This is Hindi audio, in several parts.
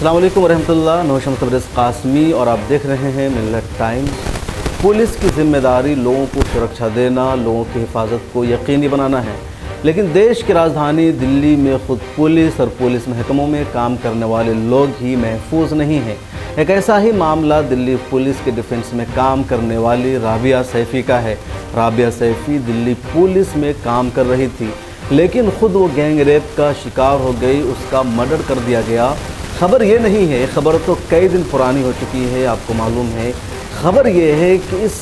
अस्सलाम वालेकुम रहमतुल्लाह। नौशम तबरेज़ कासमी और आप देख रहे हैं मिल्लत टाइम्स। पुलिस की जिम्मेदारी लोगों को सुरक्षा देना, लोगों की हिफाजत को यकीनी बनाना है, लेकिन देश की राजधानी दिल्ली में ख़ुद पुलिस और पुलिस महकमों में काम करने वाले लोग ही महफूज नहीं हैं। एक ऐसा ही मामला दिल्ली पुलिस के डिफेंस में काम करने वाली राबिया सैफ़ी का है। राबिया सैफ़ी दिल्ली पुलिस में काम कर रही थी, लेकिन ख़ुद वो गैंग रेप का शिकार हो गई, उसका मर्डर कर दिया गया। खबर ये नहीं है, खबर तो कई दिन पुरानी हो चुकी है, आपको मालूम है। खबर ये है कि इस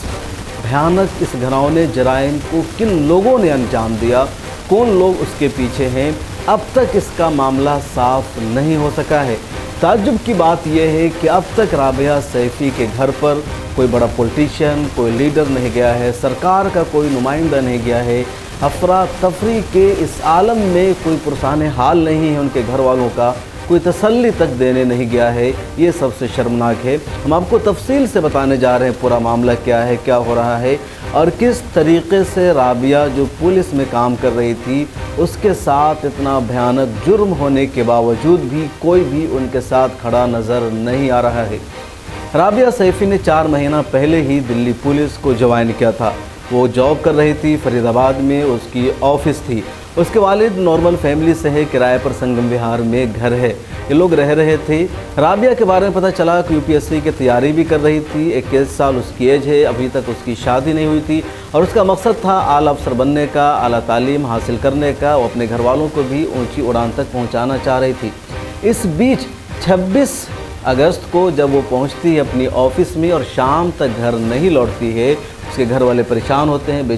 भयानक, इस घिनौने जराइम को किन लोगों ने अंजाम दिया, कौन लोग उसके पीछे हैं, अब तक इसका मामला साफ नहीं हो सका है। ताज्जुब की बात यह है कि अब तक राबिया सैफ़ी के घर पर कोई बड़ा पॉलिटिशियन, कोई लीडर नहीं गया है, सरकार का कोई नुमाइंदा नहीं गया है। अफरा तफरी के इस आलम में कोई पुरसान हाल नहीं है, उनके घर वालों का कोई तसल्ली तक देने नहीं गया है। ये सबसे शर्मनाक है। हम आपको तफसील से बताने जा रहे हैं पूरा मामला क्या है, क्या हो रहा है और किस तरीके से राबिया जो पुलिस में काम कर रही थी उसके साथ इतना भयानक जुर्म होने के बावजूद भी कोई भी उनके साथ खड़ा नज़र नहीं आ रहा है। राबिया सैफ़ी ने 4 महीना पहले ही दिल्ली पुलिस को ज्वाइन किया था। वो जॉब कर रही थी, फरीदाबाद में उसकी ऑफिस थी। उसके वालिद नॉर्मल फैमिली से है, किराए पर संगम विहार में घर है, ये लोग रह रहे थे। राबिया के बारे में पता चला कि यूपीएससी की तैयारी भी कर रही थी। 21 साल उसकी एज है, अभी तक उसकी शादी नहीं हुई थी और उसका मकसद था आला अफसर बनने का, आला तालीम हासिल करने का। वो अपने घर वालों को भी ऊंची उड़ान तक पहुंचाना चाह रही थी। इस बीच 26 अगस्त को जब वो पहुंचती है अपनी ऑफिस में और शाम तक घर नहीं लौटती है, उसके घर वाले परेशान होते हैं,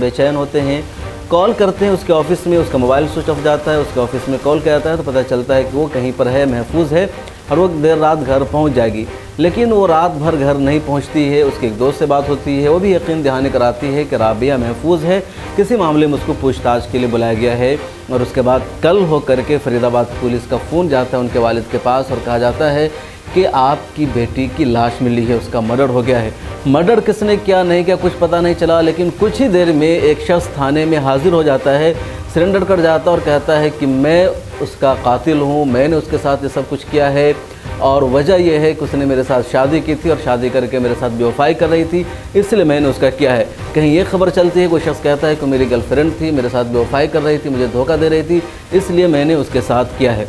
बेचैन होते हैं, कॉल करते हैं उसके ऑफिस में, उसका मोबाइल स्विच ऑफ जाता है। उसके ऑफिस में कॉल किया जाता है तो पता चलता है कि वो कहीं पर है, महफूज है और वो देर रात घर पहुंच जाएगी। लेकिन वो रात भर घर नहीं पहुंचती है। उसके एक दोस्त से बात होती है, वो भी यकीन दहानी कराती है कि राबिया महफूज है, किसी मामले में उसको पूछताछ के लिए बुलाया गया है। और उसके बाद कल हो करके फरीदाबाद पुलिस का फ़ोन जाता है उनके वालिद के पास और कहा जाता है कि आपकी बेटी की लाश मिली है, उसका मर्डर हो गया है। मर्डर किसने किया नहीं किया कुछ पता नहीं चला, लेकिन कुछ ही देर में एक शख्स थाने में हाजिर हो जाता है, सरेंडर कर जाता है और कहता है कि मैं उसका कातिल हूँ, मैंने उसके साथ ये सब कुछ किया है और वजह यह है कि उसने मेरे साथ शादी की थी और शादी करके मेरे साथ बेवफाई कर रही थी, इसलिए मैंने उसका किया है। कहीं ये खबर चलती है, कोई शख्स कहता है कि मेरी गर्लफ्रेंड थी, मेरे साथ बेवफाई कर रही थी, मुझे धोखा दे रही थी, इसलिए मैंने उसके साथ किया है।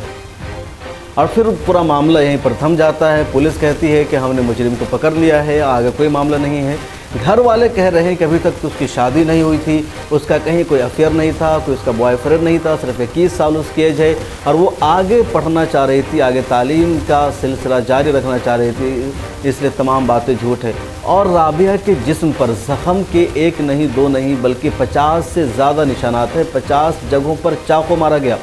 और फिर पूरा मामला यहीं पर थम जाता है। पुलिस कहती है कि हमने मुजरिम को पकड़ लिया है, आगे कोई मामला नहीं है। घर वाले कह रहे हैं कि अभी तक तो उसकी शादी नहीं हुई थी, उसका कहीं कोई अफेयर नहीं था, कोई उसका बॉयफ्रेंड नहीं था, सिर्फ 21 साल उसकी एज है और वो आगे पढ़ना चाह रही थी, आगे तालीम का सिलसिला जारी रखना चाह रही थी, इसलिए तमाम बातें झूठ है। और राबिया के जिस्म पर ज़ख़म के 1 नहीं 2 नहीं बल्कि 50 से ज़्यादा निशानात हैं। 50 जगहों पर चाकू मारा गया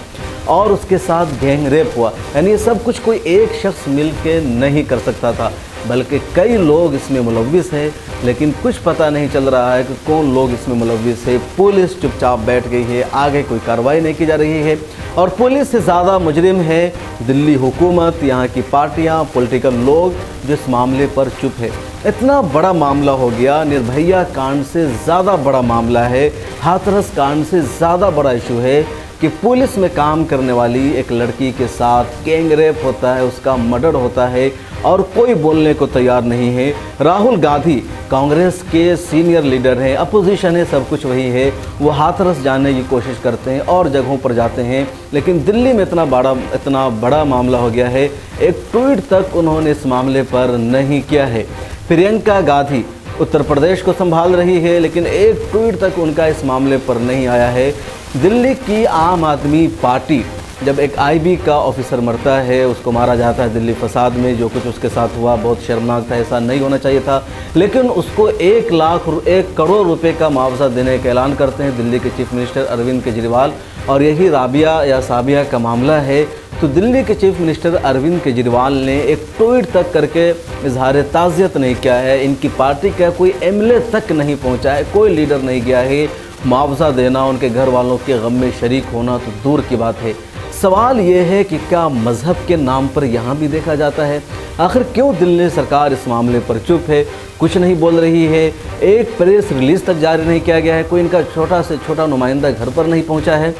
और उसके साथ गैंग रेप हुआ। यानी ये सब कुछ कोई एक शख्स मिल के नहीं कर सकता था, बल्कि कई लोग इसमें मुलव्विस हैं, लेकिन कुछ पता नहीं चल रहा है कि कौन लोग इसमें मुलव्विस है। पुलिस चुपचाप बैठ गई है, आगे कोई कार्रवाई नहीं की जा रही है और पुलिस से ज़्यादा मुजरिम है दिल्ली हुकूमत, यहाँ की पार्टियाँ, पॉलिटिकल लोग जो इस मामले पर चुप है। इतना बड़ा मामला हो गया, निर्भया कांड से ज़्यादा बड़ा मामला है, हाथरस कांड से ज़्यादा बड़ा इशू है कि पुलिस में काम करने वाली एक लड़की के साथ गैंग रेप होता है, उसका मर्डर होता है और कोई बोलने को तैयार नहीं है। राहुल गांधी कांग्रेस के सीनियर लीडर हैं, अपोजिशन है, सब कुछ वही है, वो हाथरस जाने की कोशिश करते हैं और जगहों पर जाते हैं, लेकिन दिल्ली में इतना बड़ा मामला हो गया है, एक ट्वीट तक उन्होंने इस मामले पर नहीं किया है। प्रियंका गांधी उत्तर प्रदेश को संभाल रही है, लेकिन एक ट्वीट तक उनका इस मामले पर नहीं आया है। दिल्ली की आम आदमी पार्टी, जब एक आईबी का ऑफिसर मरता है, उसको मारा जाता है दिल्ली फसाद में, जो कुछ उसके साथ हुआ बहुत शर्मनाक था, ऐसा नहीं होना चाहिए था, लेकिन उसको 1 करोड़ रुपए का मुआवजा देने का ऐलान करते हैं दिल्ली के चीफ मिनिस्टर अरविंद केजरीवाल। और यही राबिया या साबिया का मामला है, तो दिल्ली के चीफ मिनिस्टर अरविंद केजरीवाल ने एक ट्वीट तक करके इजहार ताज़ियत नहीं किया है। इनकी पार्टी का कोई एमएलए तक नहीं पहुंचा है, कोई लीडर नहीं गया है मुआवजा देना, उनके घर वालों के गम में शरीक होना तो दूर की बात है। सवाल ये है कि क्या मज़हब के नाम पर यहाँ भी देखा जाता है? आखिर क्यों दिल्ली सरकार इस मामले पर चुप है, कुछ नहीं बोल रही है? एक प्रेस रिलीज़ तक जारी नहीं किया गया है, कोई इनका छोटा से छोटा नुमाइंदा घर पर नहीं पहुँचा है।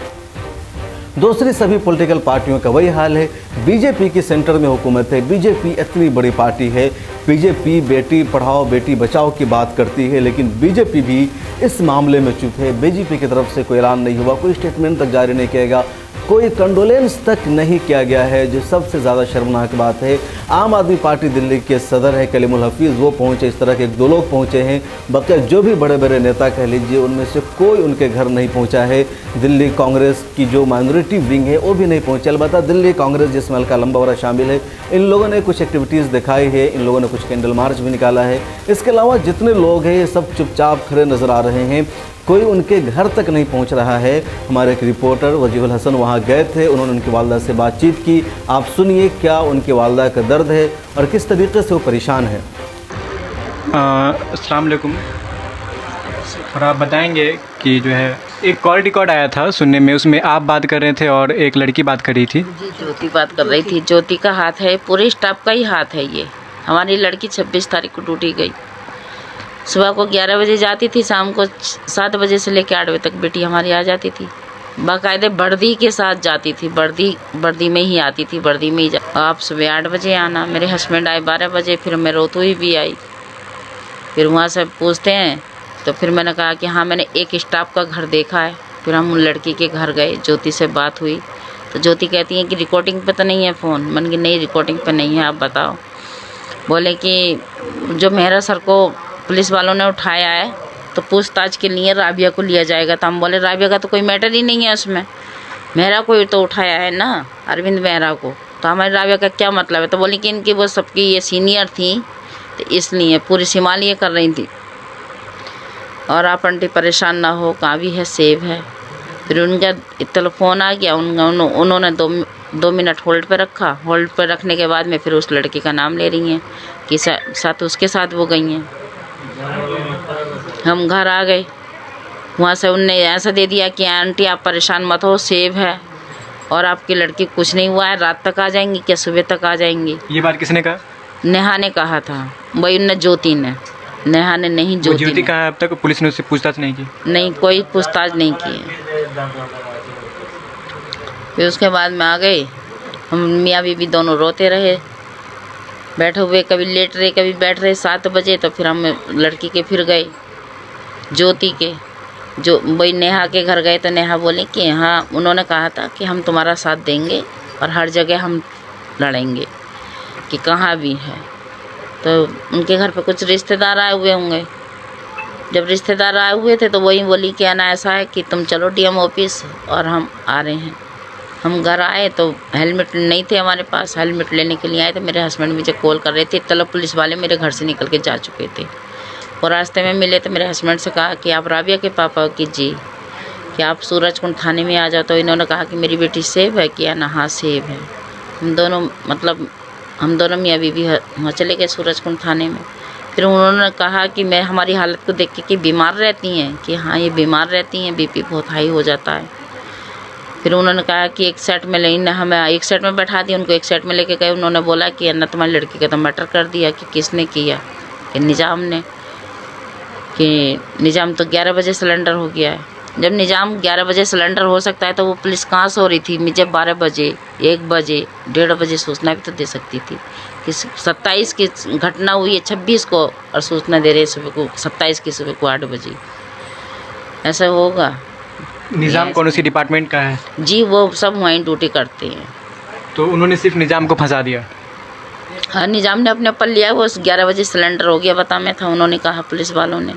दूसरी सभी पॉलिटिकल पार्टियों का वही हाल है। बीजेपी की सेंटर में हुकूमत है, बीजेपी इतनी बड़ी पार्टी है, बीजेपी बेटी पढ़ाओ बेटी बचाओ की बात करती है, लेकिन बीजेपी भी इस मामले में चुप है। बीजेपी की तरफ से कोई ऐलान नहीं हुआ, कोई स्टेटमेंट तक जारी नहीं किया गया, कोई कंडोलेंस तक नहीं किया गया है। जो सबसे ज़्यादा शर्मनाक बात है, आम आदमी पार्टी दिल्ली के सदर है कलीमुल हफीज़, वो पहुंचे, इस तरह के 1-2 लोग पहुंचे हैं, बाकी जो भी बड़े बड़े नेता कह लीजिए उनमें से कोई उनके घर नहीं पहुंचा है। दिल्ली कांग्रेस की जो माइनॉरिटी विंग है वो भी नहीं पहुंचे। अलबत्ता दिल्ली कांग्रेस जिसमें हल्का लंबा बड़ा शामिल है, इन लोगों ने कुछ एक्टिविटीज़ दिखाई है, इन लोगों ने कुछ कैंडल मार्च भी निकाला है। इसके अलावा जितने लोग हैं ये सब चुपचाप खड़े नज़र आ रहे हैं, कोई उनके घर तक नहीं पहुंच रहा है। हमारे एक रिपोर्टर वजीहुल हसन वहां गए थे, उन्होंने उनकी वालदा से बातचीत की। आप सुनिए क्या उनकी वालदा का दर्द है और किस तरीके से वो परेशान है। अस्सलाम वालेकुम। और आप बताएंगे कि जो है एक कॉल रिकॉर्ड आया था सुनने में, उसमें आप बात कर रहे थे और एक लड़की बात कर रही थी। जी, ज्योति बात कर रही थी। ज्योति का हाथ है, पूरे स्टाफ का ही हाथ है ये। हमारी लड़की 26 तारीख को ड्यूटी गई, सुबह को 11 बजे जाती थी, शाम को 7 बजे से लेकर 8 बजे तक बेटी हमारी आ जाती थी। बाकायदे वर्दी के साथ जाती थी, वर्दी में ही आती थी, वर्दी में ही आप सुबह 8 बजे आना। मेरे हस्बैंड आए 12 बजे, फिर मैं रोती हुई भी आई। फिर वहाँ से पूछते हैं तो फिर मैंने कहा कि हाँ मैंने एक स्टाफ का घर देखा है। फिर हम उन लड़की के घर गए, ज्योति से बात हुई तो ज्योति कहती है कि रिकॉर्डिंग पे तो नहीं है फ़ोन। मैंने कहा नहीं रिकॉर्डिंग पे नहीं है, आप बताओ। बोले कि जो मेहरा सर को पुलिस वालों ने उठाया है तो पूछताछ के लिए राबिया को लिया जाएगा। तो हम बोले राबिया का तो कोई मैटर ही नहीं है उसमें, मेहरा को तो उठाया है ना, अरविंद मेहरा को, तो हमारी राबिया का क्या मतलब है। तो बोली कि इनकी वो सबकी ये सीनियर थी तो इसलिए पूरी सिमाल ये कर रही थी। और आप आंटी परेशान ना हो, कहाँ भी है सेव है। फिर उनका टेलीफोन आ गया, उन्होंने 2 मिनट होल्ड पे रखा। होल्ड पे रखने के बाद में फिर उस लड़की का नाम ले रही हैं कि साथ उसके साथ वो गई हैं। हम घर आ गए, वहाँ से उनने ऐसा दे दिया कि आंटी आप परेशान मत हो, सेव है और आपकी लड़की कुछ नहीं हुआ है, रात तक आ जाएंगी क्या सुबह तक आ जाएंगी। ये बात किसने कहा? नेहा ने कहा था, वही उनने ज्योति ने, नेहा ने नहीं ज्योति कहा है। अब तक पुलिस ने उससे पूछताछ नहीं की? नहीं, कोई पूछताछ नहीं की। फिर उसके बाद में आ गए हम, मियाँ बीवी दोनों रोते रहे, बैठे हुए, कभी लेट रहे कभी बैठ रहे। 7 बजे तो फिर हम लड़की के फिर गए ज्योति के, जो वही नेहा के घर गए तो नेहा बोले कि हाँ उन्होंने कहा था कि हम तुम्हारा साथ देंगे और हर जगह हम लड़ेंगे कि कहाँ भी है। तो उनके घर पे कुछ रिश्तेदार आए हुए होंगे, जब रिश्तेदार आए हुए थे तो वही बोली कि ना ऐसा है कि तुम चलो डीएम ऑफिस और हम आ रहे हैं। हम घर आए तो हेलमेट नहीं थे हमारे पास, हेलमेट लेने के लिए आए तो मेरे हस्बैंड मुझे कॉल कर रहे थे, तलो पुलिस वाले मेरे घर से निकल के जा चुके थे। और रास्ते में मिले तो मेरे हस्बैंड से कहा कि आप राबिया के पापा हो कि जी, कि आप सूरजकुंड थाने में आ जाओ। तो इन्होंने कहा कि मेरी बेटी सेव है क्या ना, हाँ सेव है। हम दोनों मियाँ बीवी वहाँ चले गए सूरजकुंड थाने में। फिर उन्होंने कहा कि मैं हमारी हालत को देख के कि बीमार रहती हैं, कि हाँ ये बीमार रहती हैं, बीपी बहुत हाई हो जाता है। फिर उन्होंने कहा कि एक सेट में लेना, हमें एक सेट में बैठा दिया, उनको एक सेट में लेके गए। उन्होंने बोला कि अन्ना तुम्हारी लड़की का तो मर्डर कर दिया। कि किसने किया? कि निज़ाम ने, कि निज़ाम तो 11 बजे सिलेंडर हो गया है। जब निज़ाम 11 बजे सिलेंडर हो सकता है तो वो पुलिस कहाँ सो रही थी? मुझे 12 बजे 1 बजे 1:30 बजे सूचना भी तो दे सकती थी कि 27 की घटना हुई है 26 को और सूचना दे रहे सुबह को 27 की सुबह को 8 बजे। ऐसा होगा? निज़ाम कौन सी डिपार्टमेंट का है? जी वो सब वहीं ड्यूटी करते हैं। तो उन्होंने सिर्फ निज़ाम को फंसा दिया? हाँ, निज़ाम ने अपने ऊपर लिया। वो 11 बजे सिलेंडर हो गया बता मैं था, उन्होंने कहा पुलिस वालों ने।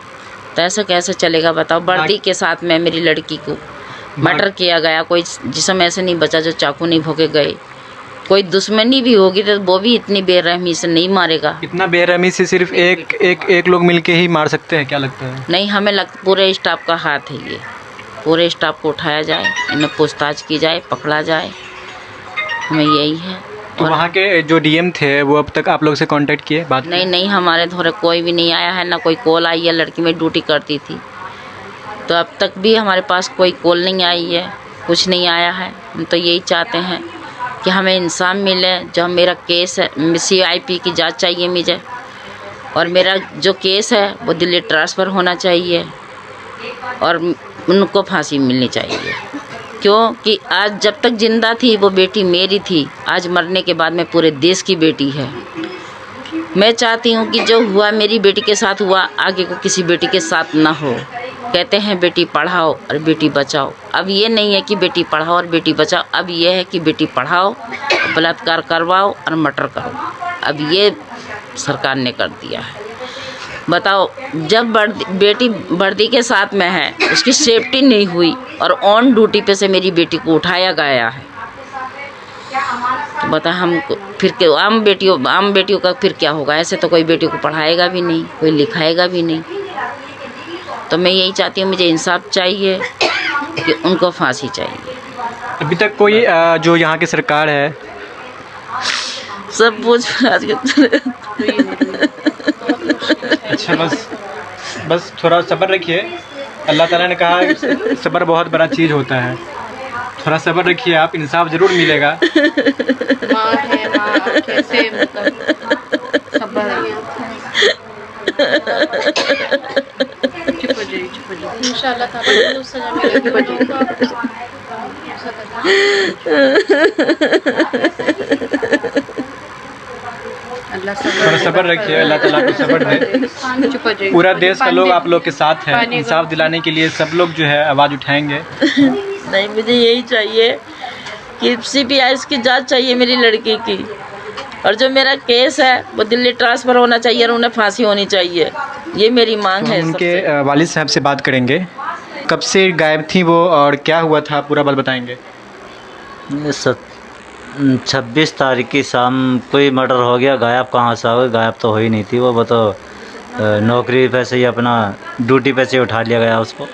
तो ऐसा कैसे चलेगा बताओ? वर्दी के साथ में मेरी लड़की को मर्डर किया गया। कोई जिसम ऐसे नहीं बचा जो चाकू नहीं भोगे गए। कोई दुश्मनी भी होगी तो वो भी इतनी बेरहमी से नहीं मारेगा। इतना बेरहमी से सिर्फ एक लोग मिलके ही मार सकते हैं क्या लगता है? नहीं, हमें पूरे स्टाफ का हाथ है ये। पूरे स्टाफ को उठाया जाए, इन्हें पूछताछ की जाए, पकड़ा जाए, हमें यही है। तो वहाँ के जो डीएम थे वो अब तक आप लोग से कांटेक्ट किए बात? नहीं, हमारे धोरे कोई भी नहीं आया है, ना कोई कॉल आई है। लड़की में ड्यूटी करती थी तो अब तक भी हमारे पास कोई कॉल नहीं आई है, कुछ नहीं आया है। हम तो यही चाहते हैं कि हमें इंसाफ मिले। जो मेरा केस है CIP की जांच चाहिए मुझे, और मेरा जो केस है वो दिल्ली ट्रांसफ़र होना चाहिए और उनको फांसी मिलनी चाहिए। क्यों कि आज जब तक जिंदा थी वो बेटी मेरी थी, आज मरने के बाद में पूरे देश की बेटी है। मैं चाहती हूँ कि जो हुआ मेरी बेटी के साथ हुआ, आगे को किसी बेटी के साथ ना हो। कहते हैं बेटी पढ़ाओ और बेटी बचाओ। अब ये नहीं है कि बेटी पढ़ाओ और बेटी बचाओ, अब ये है कि बेटी पढ़ाओ, बलात्कार करवाओ और मर्डर करो। अब ये सरकार ने कर दिया है। बताओ, जब बेटी वर्दी के साथ में है, उसकी सेफ्टी नहीं हुई और ऑन ड्यूटी पे से मेरी बेटी को उठाया गया है, तो बता हमको फिर क्या? आम बेटियों का फिर क्या होगा? ऐसे तो कोई बेटी को पढ़ाएगा भी नहीं, कोई लिखाएगा भी नहीं। तो मैं यही चाहती हूँ, मुझे इंसाफ चाहिए कि उनको फांसी चाहिए। अभी तक कोई जो यहाँ की सरकार है सब पूछ अच्छा, बस थोड़ा सब्र रखिए। अल्लाह ताला ने कहा है सब्र बहुत बड़ा चीज़ होता है। थोड़ा सब्र रखिए आप, इंसाफ ज़रूर मिलेगा। माँ है, माँ कैसे मतलब सब्र चुप हो जाइए इंशाल्लाह ताला को सजा मिलेगी। थोड़ा सब्र रखिए, अल्लाह ताला को सब्र दे। पूरा देश का लोग आप लोग के साथ है। इंसाफ दिलाने के लिए सब लोग जो है आवाज़ उठाएंगे। नहीं, मुझे यही चाहिए कि CBI की जांच चाहिए मेरी लड़की की, और जो मेरा केस है वो दिल्ली ट्रांसफ़र होना चाहिए और उन्हें फांसी होनी चाहिए। ये मेरी मांग है। उनके वालिद साहब से बात करेंगे। कब से गायब थी वो और क्या हुआ था, पूरा बात बताएंगे। 26 तारीख की शाम कोई मर्डर हो गया। गायब कहाँ से हो गई? गायब तो हो ही नहीं थी वो तो नौकरी पे से ही अपना ड्यूटी पे से उठा लिया गया उसको,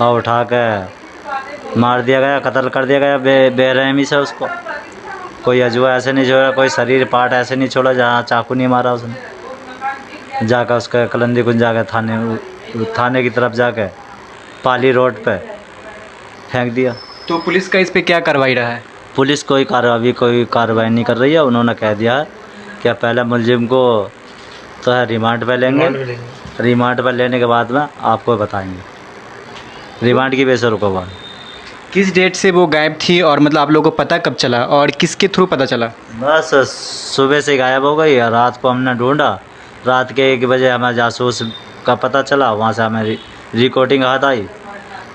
और उठा के मार दिया गया, कत्ल कर दिया गया बेरहमी से उसको। कोई अजवा ऐसे नहीं छोड़ा, कोई शरीर पार्ट ऐसे नहीं छोड़ा जहाँ चाकू नहीं मारा उसने। जाकर उसके कलंदी कुंज जाकर थाने की तरफ जाकर पाली रोड पे फेंक दिया। तो पुलिस का इस पे क्या कार्रवाई रहा है? पुलिस कोई कार्रवाई नहीं कर रही है। उन्होंने कह दिया है कि पहले मुलजिम को तो है रिमांड पे लेंगे, रिमांड पर लेने के बाद में आपको बताएंगे। रिमांड की बेसर रुको बाद। किस डेट से वो गायब थी और मतलब आप लोगों को पता कब चला और किसके थ्रू पता चला? बस सुबह से गायब हो गई। रात को हमने ढूंढा, रात के 1 बजे हमें जासूस का पता चला। वहाँ से हमें रिकॉर्डिंग हाथ आई।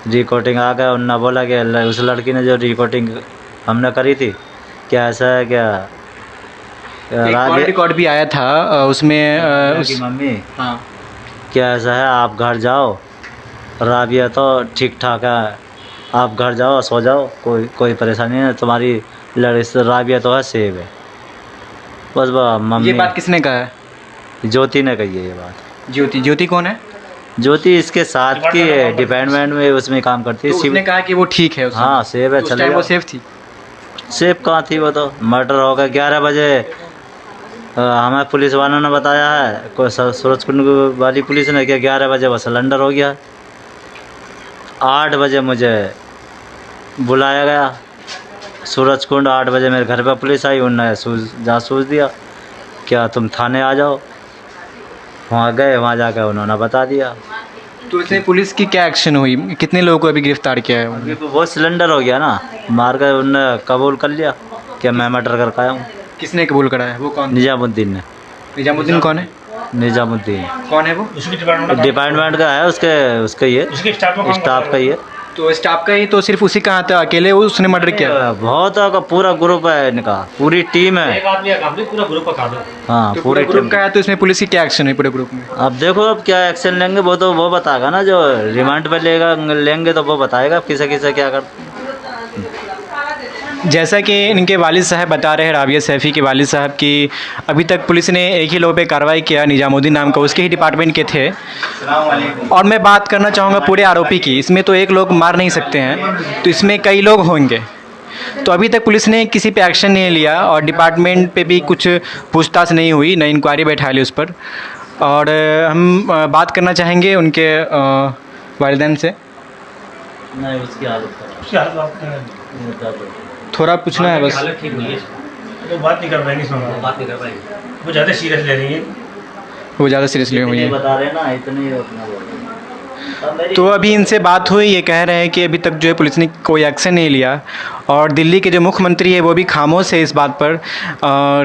रिकॉर्डिंग आ गया, उन्होंने बोला कि उस लड़की ने जो रिकॉर्डिंग हमने करी थी, क्या ऐसा है क्या? रिकॉर्ड भी आया था उसमें उसकी मम्मी, हाँ, क्या ऐसा है आप घर जाओ, राबिया तो ठीक ठाक है, आप घर जाओ सो जाओ, कोई परेशानी नहीं, तुम्हारी राबिया तो है सेब है। बस मम्मी। ये बात किसने कहा है? ज्योति ने कही है ये बात। ज्योति कौन है? ज्योति इसके साथ की है, डिपार्टमेंट में उसमें काम करती है। तो उसने कहा कि वो ठीक है। हाँ सेब है, चले वो सेफ थी। सेब कहाँ थी? वो तो मर्डर हो गया 11 बजे। हमें पुलिस वालों ने बताया है, कोई सूरजकुंड वाली पुलिस ने, क्या 11 बजे वो सिलेंडर हो गया। 8 बजे मुझे बुलाया गया सूरजकुंड। 8 बजे मेरे घर पर पुलिस आई, उन्होंने जासूस दिया, क्या तुम थाने आ जाओ। वहाँ गए, वहाँ जाकर उन्होंने बता दिया। तो इसमें पुलिस की क्या एक्शन हुई? कितने लोगों को अभी गिरफ्तार किया है? अभी वो सिलेंडर हो गया ना, मार कर उन्होंने कबूल कर लिया कि मैं मर्डर करके आया हूँ। किसने कबूल कराया? वो कौन? निजामुद्दीन ने। निजामुद्दीन कौन है? निजामुद्दीन कौन है वो? डिपार्टमेंट का है, उसके ये स्टाफ का ही है। तो स्टाफ का ही तो सिर्फ उसी का आता है अकेले उसने मर्डर किया? बहुत पूरा ग्रुप है इनका, पूरी टीम है। पूरा ग्रुप का हाँ तो पूरे ग्रुप का है। तो इसमें पुलिस की क्या एक्शन है पूरे ग्रुप में? अब देखो अब क्या एक्शन लेंगे, वो बताएगा ना। जो रिमांड पे लेंगे तो वो बताएगा किसे किसे क्या कर। जैसा कि इनके वालिद साहब बता रहे हैं, राबिया सैफ़ी के वालिद साहब, की अभी तक पुलिस ने एक ही लोग पे कार्रवाई किया, निजामुद्दीन नाम का, उसके ही डिपार्टमेंट के थे। और मैं बात करना चाहूँगा पूरे आरोपी की। इसमें तो एक लोग मार नहीं सकते हैं, तो इसमें कई लोग होंगे। तो अभी तक पुलिस ने किसी पे एक्शन नहीं लिया और डिपार्टमेंट पे भी कुछ पूछताछ नहीं हुई, न इंक्वायरी बैठा ली उस पर। और हम बात करना चाहेंगे उनके वालिदैन से। नहीं उसकी हालत थोड़ा पूछना है बस। वो बात नहीं कर पाएंगे, वो ज़्यादा सीरियस ले रही है। वो ज़्यादा सीरियसली हुई है। बता रहे ना, इतने ही अपना बोल रहे हैं। तो अभी इनसे बात हुई, ये कह रहे हैं कि अभी तक जो है पुलिस ने कोई एक्शन नहीं लिया और दिल्ली के जो मुख्यमंत्री है वो भी खामोश है इस बात पर।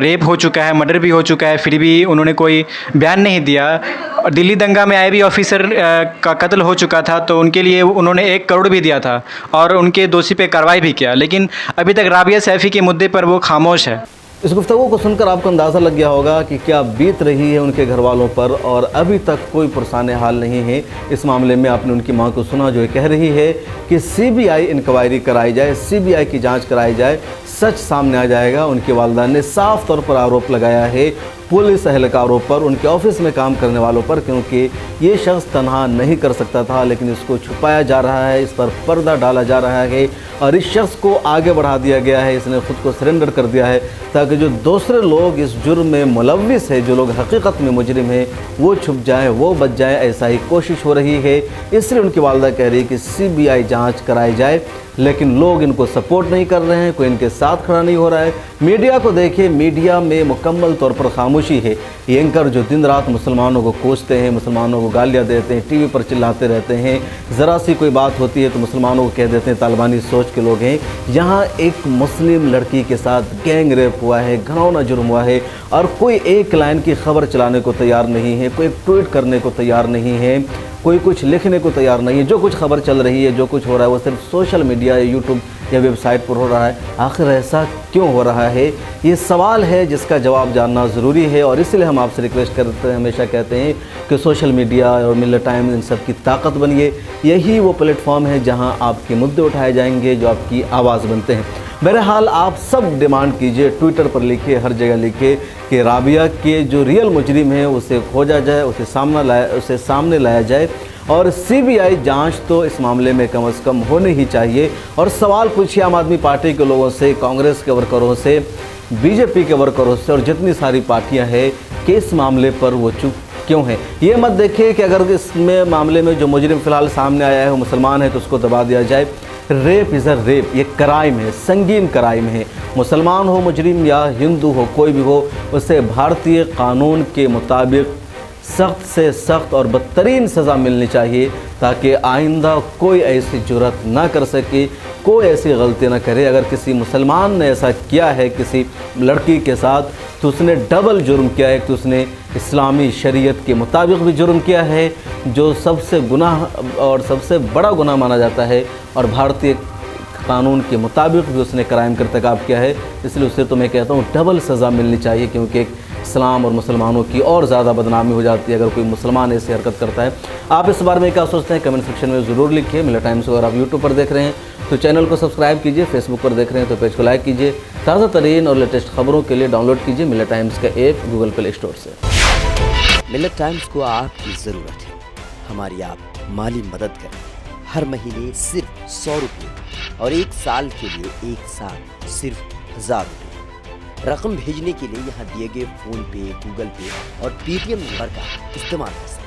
रेप हो चुका है, मर्डर भी हो चुका है, फिर भी उन्होंने कोई बयान नहीं दिया। और दिल्ली दंगा में आए भी ऑफिसर का कत्ल हो चुका था तो उनके लिए उन्होंने 1 करोड़ भी दिया था और उनके दोषी पे कार्रवाई भी किया, लेकिन अभी तक राबिया सैफ़ी के मुद्दे पर वो खामोश है। इस गुफ्तगू को सुनकर आपको अंदाज़ा लग गया होगा कि क्या बीत रही है उनके घर वालों पर, और अभी तक कोई पुरसाने हाल नहीं है इस मामले में। आपने उनकी मां को सुना जो ये कह रही है कि सीबीआई इंक्वायरी कराई जाए, सीबीआई की जांच कराई जाए, सच सामने आ जाएगा। उनकी वालिदा ने साफ तौर पर आरोप लगाया है पुलिस एहलकारों पर, उनके ऑफिस में काम करने वालों पर, क्योंकि ये शख्स तनहा नहीं कर सकता था, लेकिन इसको छुपाया जा रहा है, इस पर पर्दा डाला जा रहा है और इस शख्स को आगे बढ़ा दिया गया है। इसने खुद को सरेंडर कर दिया है ताकि जो दूसरे लोग इस जुर्म में मुलव्विस है, जो लोग हकीकत में मुजरिम हैं, वो छुप जाएं, वो बच जाएं। ऐसा ही कोशिश हो रही है। इसलिए उनकी वालिदा कह रही है कि सीबीआई जांच कराई जाए, लेकिन लोग इनको सपोर्ट नहीं कर रहे हैं, कोई इनके साथ खड़ा नहीं हो रहा है। मीडिया को देखिए, मीडिया में मुकम्मल तौर पर खामोशी है। ये एंकर जो दिन रात मुसलमानों को कोसते हैं, मुसलमानों को गालियाँ देते हैं, टीवी पर चिल्लाते रहते हैं, ज़रा सी कोई बात होती है तो मुसलमानों को कह देते हैं तालिबानी सोच के लोग हैं। यहाँ एक मुस्लिम लड़की के साथ गैंग रेप हुआ है, घिनौना जुर्म हुआ है, और कोई एक लाइन की खबर चलाने को तैयार नहीं है, कोई ट्वीट करने को तैयार नहीं है, कोई कुछ लिखने को तैयार नहीं है। जो कुछ खबर चल रही है, जो कुछ हो रहा है, वो सिर्फ सोशल मीडिया या यूट्यूब या वेबसाइट पर हो रहा है। आखिर ऐसा क्यों हो रहा है? ये सवाल है जिसका जवाब जानना ज़रूरी है, और इसलिए हम आपसे रिक्वेस्ट करते हैं, हमेशा कहते हैं कि सोशल मीडिया और मिलत टाइम्स इन सब की ताकत बनिए। यही वो प्लेटफॉर्म है जहां आपके मुद्दे उठाए जाएंगे, जो आपकी आवाज़ बनते हैं। बहरहाल आप सब डिमांड कीजिए, ट्विटर पर लिखिए, हर जगह लिखिए कि राबिया के जो रियल मुजरिम है उसे खोजा जाए, उसे सामने लाया जाए, और सीबीआई जांच तो इस मामले में कम से कम होनी ही चाहिए। और सवाल पूछिए आम आदमी पार्टी के लोगों से, कांग्रेस के वर्करों से, बीजेपी के वर्करों से और जितनी सारी पार्टियां हैं कि इस मामले पर वो चुप क्यों है। ये मत देखिए कि अगर इसमें मामले में जो मुजरिम फ़िलहाल सामने आया है वो मुसलमान है तो उसको दबा दिया जाए। रेप इज़ अ रेप, ये क्राइम है, संगीन क्राइम है। मुसलमान हो मुजरिम या हिंदू हो, कोई भी हो, उसे भारतीय कानून के मुताबिक सख्त से सख्त और बदतरीन सज़ा मिलनी चाहिए, ताकि आइंदा कोई ऐसी जुर्रत ना कर सके, कोई ऐसी गलती ना करे। अगर किसी मुसलमान ने ऐसा किया है किसी लड़की के साथ, तो उसने डबल जुर्म किया है कि उसने इस्लामी शरीयत के मुताबिक भी जुर्म किया है, जो सबसे गुनाह और सबसे बड़ा गुनाह माना जाता है, और भारतीय कानून के मुताबिक भी उसने क्राइम का इर्तिकाब किया है। इसलिए उससे तो मैं कहता हूँ डबल सज़ा मिलनी चाहिए, क्योंकि इस्लाम और मुसलमानों की और ज़्यादा बदनामी हो जाती है अगर कोई मुसलमान ऐसी हरकत करता है। आप इस बारे में क्या सोचते हैं कमेंट सेक्शन में ज़रूर लिखिए। मिलत टाइम्स को अगर आप यूट्यूब पर देख रहे हैं तो चैनल को सब्सक्राइब कीजिए, फेसबुक पर देख रहे हैं तो पेज को लाइक कीजिए। ताज़ा तरीन और लेटेस्ट खबरों के लिए डाउनलोड कीजिए मिलत टाइम्स का ऐप गूगल प्ले स्टोर से। मिलत टाइम्स को आपकी ज़रूरत है, हमारी आप माली मदद करें। हर महीने सिर्फ 100 रुपये और 1 साल के लिए 1 साल सिर्फ 1000 रुपये। रकम भेजने के लिए यहाँ दिए गए फ़ोन पे, गूगल पे और पेटीएम नंबर का इस्तेमाल कर सकते हैं।